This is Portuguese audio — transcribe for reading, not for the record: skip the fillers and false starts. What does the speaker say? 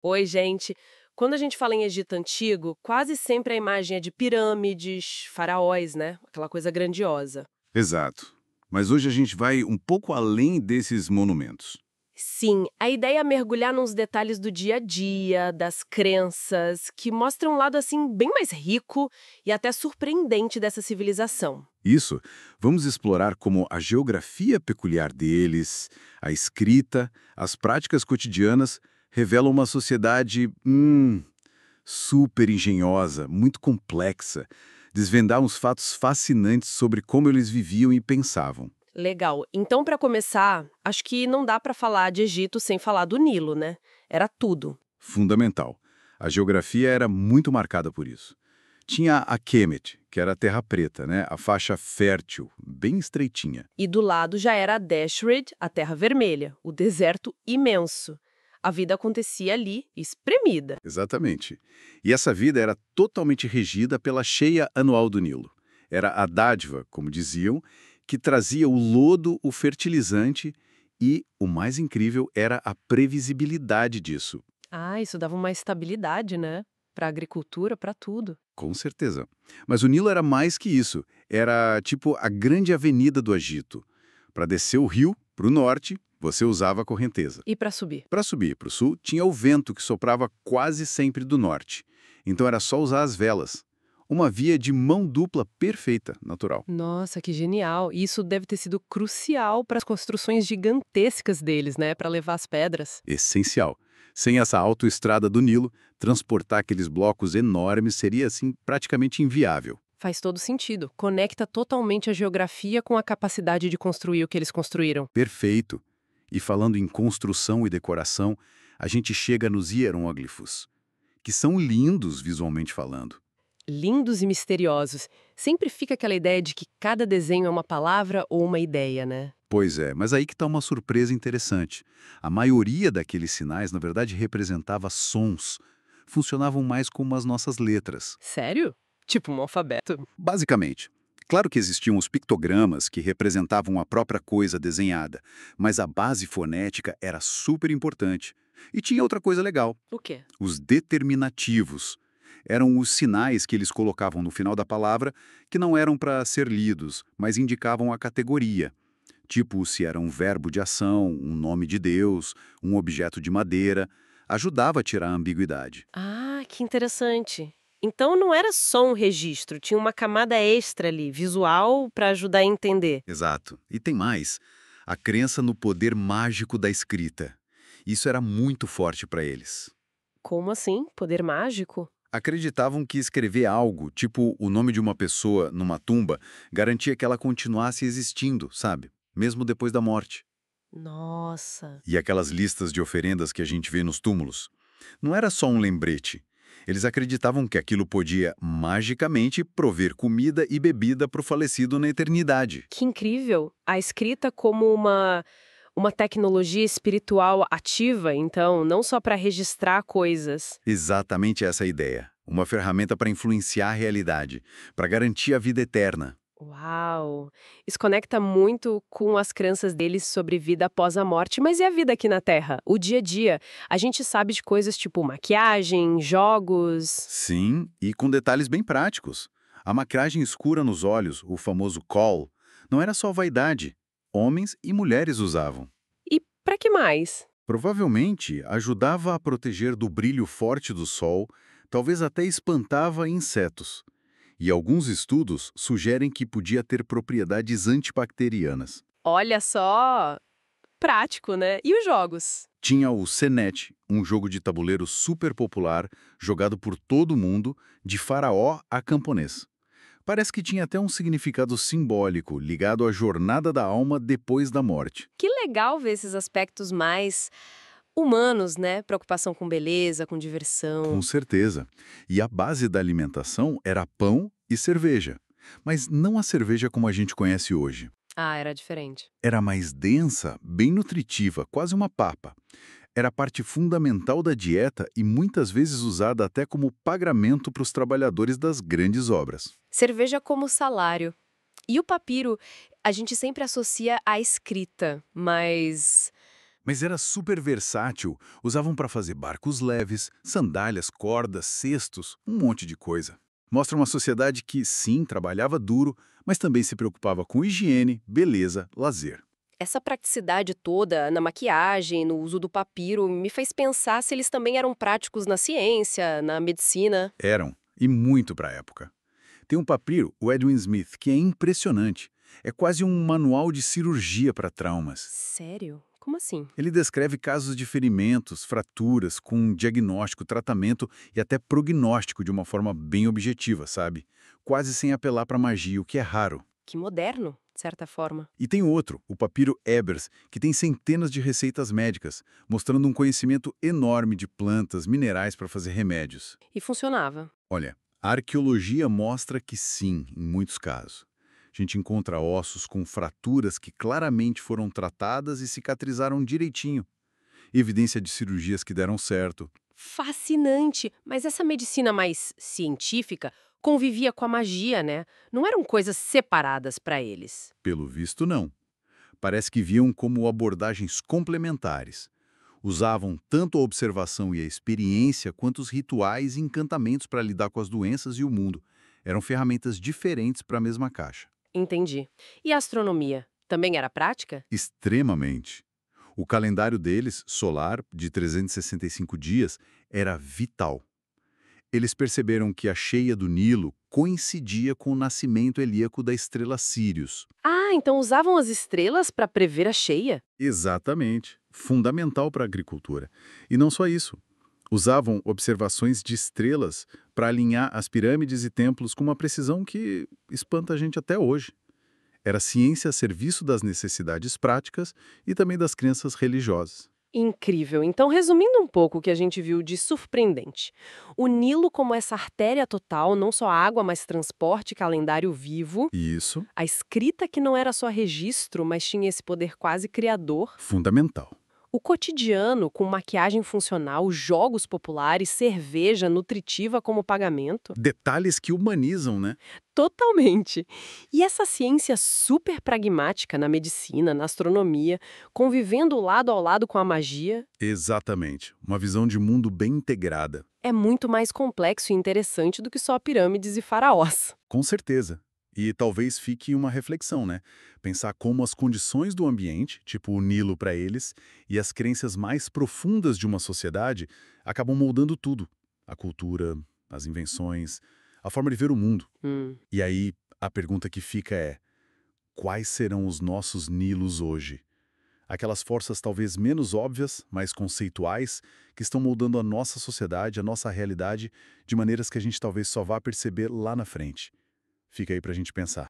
Oi, gente. Quando a gente fala em Egito Antigo, quase sempre a imagem é de pirâmides, faraós, né? Aquela coisa grandiosa. Exato. Mas hoje a gente vai um pouco além desses monumentos. Sim, a ideia é mergulhar nos detalhes do dia a dia, das crenças, que mostram um lado assim bem mais rico e até surpreendente dessa civilização. Isso, vamos explorar como a geografia peculiar deles, a escrita, as práticas cotidianas revelam uma sociedade, super engenhosa, muito complexa, desvendar uns fatos fascinantes sobre como eles viviam e pensavam. Legal. Então, para começar, acho que não dá para falar de Egito sem falar do Nilo, né? Era tudo. Fundamental. A geografia era muito marcada por isso. Tinha a Kemet, que era a terra preta, né? A faixa fértil, bem estreitinha. E do lado já era a Dashred, a Terra Vermelha, o deserto imenso. A vida acontecia ali, espremida. Exatamente. E essa vida era totalmente regida pela cheia anual do Nilo. Era a dádiva, como diziam, que trazia o lodo, o fertilizante e, o mais incrível, era a previsibilidade disso. Ah, isso dava uma estabilidade, né? Para a agricultura, para tudo. Com certeza. Mas o Nilo era mais que isso. Era tipo a grande avenida do Egito. Para descer o rio, para o norte, você usava a correnteza. E para subir? Para subir para o sul, tinha o vento que soprava quase sempre do norte. Então era só usar as velas. Uma via de mão dupla perfeita, natural. Nossa, que genial! E isso deve ter sido crucial para as construções gigantescas deles, né? Para levar as pedras. Essencial. Sem essa autoestrada do Nilo, transportar aqueles blocos enormes seria, assim, praticamente inviável. Faz todo sentido. Conecta totalmente a geografia com a capacidade de construir o que eles construíram. Perfeito. E falando em construção e decoração, a gente chega nos hieróglifos, que são lindos visualmente falando. Lindos e misteriosos. Sempre fica aquela ideia de que cada desenho é uma palavra ou uma ideia, né? Pois é, mas aí que está uma surpresa interessante. A maioria daqueles sinais, na verdade, representava sons. Funcionavam mais como as nossas letras. Sério? Tipo um alfabeto. Basicamente. Claro que existiam os pictogramas que representavam a própria coisa desenhada, mas a base fonética era super importante. E tinha outra coisa legal: O quê? os determinativos. Eram os sinais que eles colocavam no final da palavra que não eram para ser lidos, mas indicavam a categoria. Tipo se era um verbo de ação, um nome de Deus, um objeto de madeira. Ajudava a tirar a ambiguidade. Ah, que interessante. Então não era só um registro, tinha uma camada extra ali, visual, para ajudar a entender. Exato. E tem mais. A crença no poder mágico da escrita. Isso era muito forte para eles. Como assim? Poder mágico? Acreditavam que escrever algo, tipo o nome de uma pessoa numa tumba, garantia que ela continuasse existindo, sabe? Mesmo depois da morte. Nossa. E aquelas listas de oferendas que a gente vê nos túmulos? Não era só um lembrete. Eles acreditavam que aquilo podia, magicamente, prover comida e bebida para o falecido na eternidade. Que incrível! A escrita como uma tecnologia espiritual ativa, então, não só para registrar coisas. Exatamente essa a ideia. Uma ferramenta para influenciar a realidade, para garantir a vida eterna. Uau! Isso conecta muito com as crenças deles sobre vida após a morte, mas e a vida aqui na Terra? O dia a dia? A gente sabe de coisas tipo maquiagem, jogos. Sim, e com detalhes bem práticos. A maquiagem escura nos olhos, o famoso kohl, não era só vaidade. Homens e mulheres usavam. E para que mais? Provavelmente ajudava a proteger do brilho forte do sol, talvez até espantava insetos. E alguns estudos sugerem que podia ter propriedades antibacterianas. Olha só! Prático, né? E os jogos? Tinha o Senet, um jogo de tabuleiro super popular, jogado por todo mundo, de faraó a camponês. Parece que tinha até um significado simbólico ligado à jornada da alma depois da morte. Que legal ver esses aspectos mais humanos, né? Preocupação com beleza, com Com diversão. certeza. E a base da alimentação era pão e cerveja. Mas não a cerveja como a gente conhece hoje. Ah, era diferente. Era mais densa, bem nutritiva, quase uma papa. Era parte fundamental da dieta e muitas vezes usada até como pagamento para os trabalhadores das grandes obras. Cerveja como salário. E o papiro, a gente sempre associa à escrita, mas Mas era super versátil. Usavam para fazer barcos leves, sandálias, cordas, cestos, um monte de coisa. Mostra uma sociedade que, sim, trabalhava duro, mas também se preocupava com higiene, beleza, lazer. Essa praticidade toda na maquiagem, no uso do papiro, me fez pensar se eles também eram práticos na ciência, na medicina. Eram, e muito para a época. Tem um papiro, o Edwin Smith, que é impressionante. É quase um manual de cirurgia para traumas. Sério? Como assim? Ele descreve casos de ferimentos, fraturas, com diagnóstico, tratamento e até prognóstico de uma forma bem objetiva, sabe? Quase sem apelar para magia, o que é raro. Que moderno, de certa forma. E tem outro, o papiro Ebers, que tem centenas de receitas médicas, mostrando um conhecimento enorme de plantas, minerais para fazer remédios. E funcionava. Olha, a arqueologia mostra que sim, em muitos casos. A gente encontra ossos com fraturas que claramente foram tratadas e cicatrizaram direitinho. Evidência de cirurgias que deram certo. Fascinante! Mas essa medicina mais científica convivia com a magia, né? Não eram coisas separadas para eles. Pelo visto, não. Parece que viam como abordagens complementares. Usavam tanto a observação e a experiência quanto os rituais e encantamentos para lidar com as doenças e o mundo. Eram ferramentas diferentes para a mesma caixa. Entendi. E a astronomia? Também era prática? Extremamente. O calendário deles, solar, de 365 dias, era vital. Eles perceberam que a cheia do Nilo coincidia com o nascimento helíaco da estrela Sírius. Ah, então usavam as estrelas para prever a cheia? Exatamente. Fundamental para a agricultura. E não só isso. Usavam observações de estrelas para alinhar as pirâmides e templos com uma precisão que espanta a gente até hoje. Era ciência a serviço das necessidades práticas e também das crenças religiosas. Incrível. Então, resumindo um pouco o que a gente viu de surpreendente. O Nilo como essa artéria total, não só água, mas transporte, calendário vivo. E isso, A escrita que não era só registro, mas tinha esse poder quase criador. fundamental. O cotidiano, com maquiagem funcional, jogos populares, cerveja nutritiva como pagamento. Detalhes que humanizam, né? Totalmente. E essa ciência super pragmática na medicina, na astronomia, convivendo lado ao lado com a magia, Exatamente. Uma visão de mundo bem integrada. é muito mais complexo e interessante do que só pirâmides e faraós. Com certeza. E talvez fique uma reflexão, né? Pensar como as condições do ambiente, tipo o Nilo para eles, e as crenças mais profundas de uma sociedade acabam moldando tudo. A cultura, as invenções, a forma de ver o mundo. E aí, a pergunta que fica é: quais serão os nossos Nilos hoje? Aquelas forças talvez menos óbvias, mais conceituais, que estão moldando a nossa sociedade, a nossa realidade, de maneiras que a gente talvez só vá perceber lá na frente. Fica aí pra gente pensar.